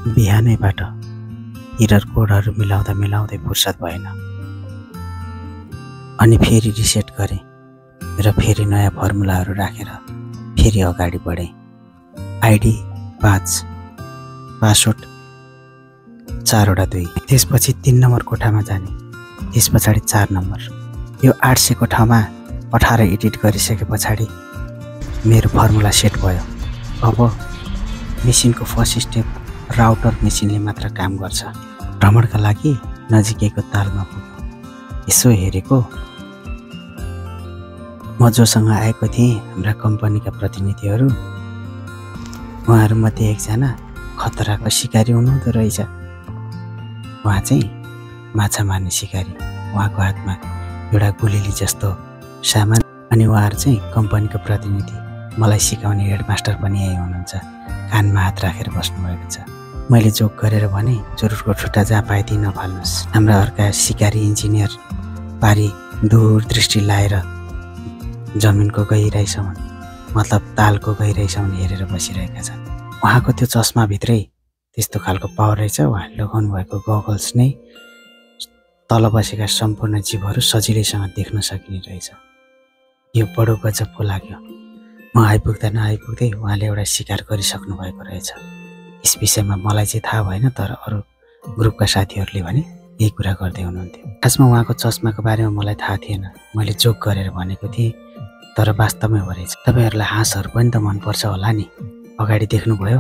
बिहानैबाट error कोडहरू मिलाउँदै फुर्सद भएन। अनि फेरि रिसेट गरेँ र फेरि नयाँ फर्मुलाहरू राखेर फेरि अगाडि बढेँ। ID 5, password 4 2। त्यसपछि 3 नम्बर कोठामा जाने, त्यस पछाडि 4 नम्बर। यो 800 को ठाउँमा 18 एडिट गरिसके पछाडि मेरो फर्मुला सेट भयो। अब मेसिनको फर्स्ट स्टेप राउटर मेसिनले मात्र काम गर्छ। भ्रमणका लागि नजिकैको तालमा पुगेँ। यसो हेरेको म जोसँग आएको थिएँ हाम्रा कम्पनीका प्रतिनिधिहरू, उहाँहरूमध्ये एकजना खतराको शिकारी हुनुहुँदो रहेछ। उहाँ चाहिँ माछा मार्ने शिकारी। उहाँको हातमा एउटा गुलिली जस्तो सामान। अनि उहाँहरू चाहिँ कम्पनीको प्रतिनिधि, मलाई सिकाउने हेडमास्टर पनि यही हुनुहुन्छ। कानमा हात राखेर बस्नुभएको छ। मैले जोक गरेर भने, चुरुटको ठुटा जहाँ पाए त्यहीँ नफाल्नुहोस्। हाम्रा अर्का शिकारी इन्जिनियर पारी दूरदृष्टि लाएर जमिनको गहिराइसम्म, मतलब तालको गहिराइसम्म हेरेर बसिरहेका छन्। उहाँको त्यो चस्माभित्रै त्यस्तो खालको पावर रहेछ। उहाँले लगाउनु भएको गगल्स नै तल बसेका सम्पूर्ण जीवहरू सजिलैसँग देख्न सकिने रहेछ। यो बडो गजबको लाग्यो। म आइपुग्दै उहाँले एउटा शिकार गरिसक्नु भएको रहेछ। यस विषयमा मलाई चाहिँ थाहा भएन, तर अरू ग्रुपका साथीहरूले भने यही कुरा गर्दै हुनुहुन्थ्यो। खासमा उहाँको चस्माको बारेमा मलाई थाहा थिएन। मैले जोक गरेर भनेको थिएँ, तर वास्तवमै हो रहेछ। तपाईँहरूलाई हाँसहरू पनि त मनपर्छ होला नि। अगाडि देख्नुभयो,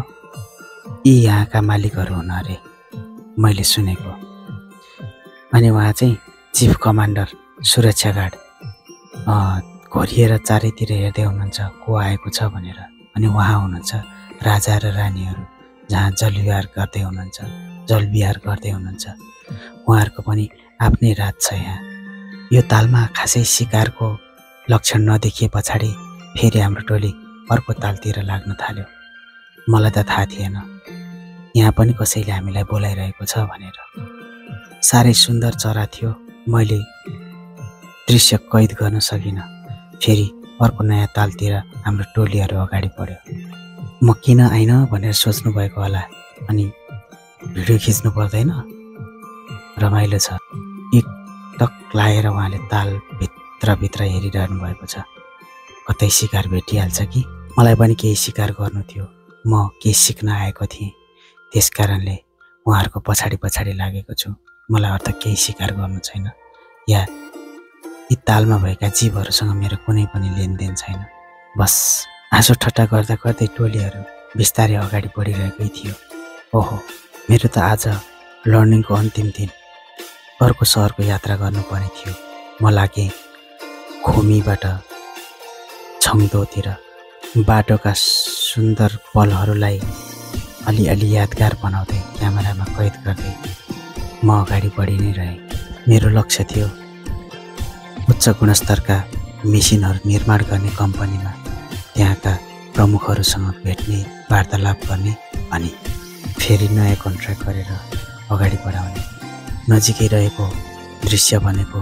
यी यहाँका मालिकहरू हुन् अरे, मैले सुनेको। अनि उहाँ चाहिँ चिफ कमान्डर सुरक्षा गार्ड घोरिएर चारैतिर हेर्दै हुनुहुन्छ को आएको छ भनेर। अनि उहाँ हुनुहुन्छ राजा र रानीहरू जहाँ जलविहार गर्दै हुनुहुन्छ। उहाँहरूको पनि आफ्नै राज छ यहाँ। यो तालमा खासै शिकारको लक्षण नदेखिए पछाडि फेरि हाम्रो टोली अर्को तालतिर लाग्न थाल्यो। मलाई त थाहा थिएन यहाँ पनि कसैले हामीलाई बोलाइरहेको छ भनेर। साह्रै सुन्दर चरा थियो। मैले दृश्य कैद गर्न सकिनँ। फेरि अर्को नयाँ तालतिर हाम्रो टोलीहरू अगाडि बढ्यो। म किन आइन भनेर सोच्नु भएको होला। अनि भिडियो खिच्नु पर्दैन, रमाइलो छ। एक टक लागेर उहाँले ताल भित्र हेरिरहनु भएको छ। कतै शिकार भेटिहाल्छ कि। मलाई पनि केही शिकार गर्नु थियो। म केही सिक्न आएको थिएँ, त्यस कारणले उहाँहरूको पछाडि लागेको छु। मलाई अर्थ केही शिकार गर्नु छैन या यी तालमा भएका जीवहरूसँग मेरो कुनै पनि लेनदेन छैन। बस हाँसो ठट्टा गर्दै टोलीहरू बिस्तारै अगाडि बढिरहेकै थियो। ओहो, मेरो त आज लर्निङको अन्तिम दिन। अर्को सहरको यात्रा गर्नुपर्ने थियो। म लागेँ खोमीबाट छङ्दोतिर। बाटोका सुन्दर पलहरूलाई अलि यादगार बनाउँदै क्यामेरामा कैद गर्दै म अगाडि बढी नै रहेँ। मेरो लक्ष्य थियो उच्च गुणस्तरका मेसिनहरू निर्माण गर्ने कम्पनीमा त्यहाँका प्रमुखहरूसँग भेट्ने, वार्तालाप गर्ने अनि फेरि नयाँ कन्ट्र्याक्ट गरेर अगाडि बढाउने। नजिकै रहेको दृश्य भनेको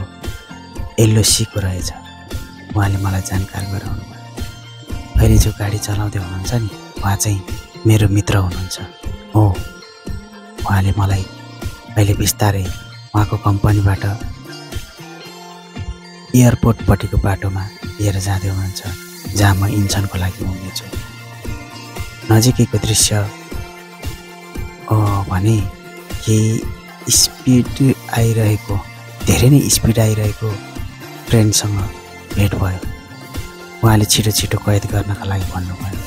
एलओसीको रहेछ। उहाँले मलाई जानकार गराउनु भयो। फेरि जो गाडी चलाउँदै हुनुहुन्छ नि, उहाँ चाहिँ मेरो मित्र हुनुहुन्छ। हो, उहाँले मलाई अहिले बिस्तारै उहाँको कम्पनीबाट एयरपोर्टपट्टिको बाटोमा लिएर जाँदै हुनुहुन्छ, जहाँ म इन्जनको लागि हुनेछु। नजिकैको दृश्य भने केही धेरै नै स्पिड आइरहेको ट्रेनसँग भेट भयो। उहाँले छिटो कैद गर्नका लागि भन्नुभयो,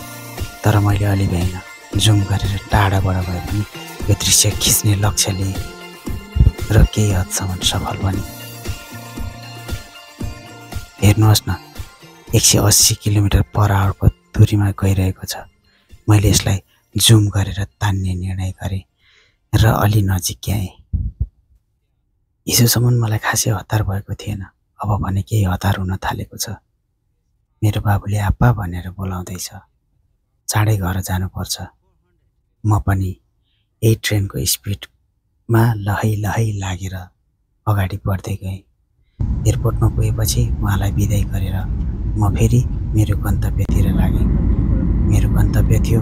तर मैले अलि भएन जुम गरेर टाढाबाट भए पनि यो दृश्य खिच्ने लक्ष्य लिएँ र केही हदसम्म सफल बने। हेर्नुहोस् न, 180 किलोमिटर पर आवरको दूरीमा गइरहेको छ। मैले यसलाई जुम गरेर तान्ने निर्णय गरेँ र अलि नजिक आएँ। हिजोसम्म मलाई खासै हतार भएको थिएन। अब भने केही हतार हुन थालेको छ। मेरो बाबुले आप्पा भनेर बोलाउँदैछ। चाँडै घर जानुपर्छ। म पनि यही ट्रेनको स्पिडमा लहै लागेर अगाडि बढ्दै गएँ। एयरपोर्टमा पुगेपछि उहाँलाई बिदाई गरेर म फेरि मेरो गन्तव्यतिर लागेँ। मेरो गन्तव्य थियो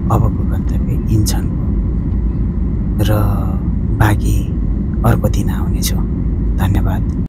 अबको गन्तव्य इन्चनको। र बाँकी अर्को दिन आउनेछु। धन्यवाद।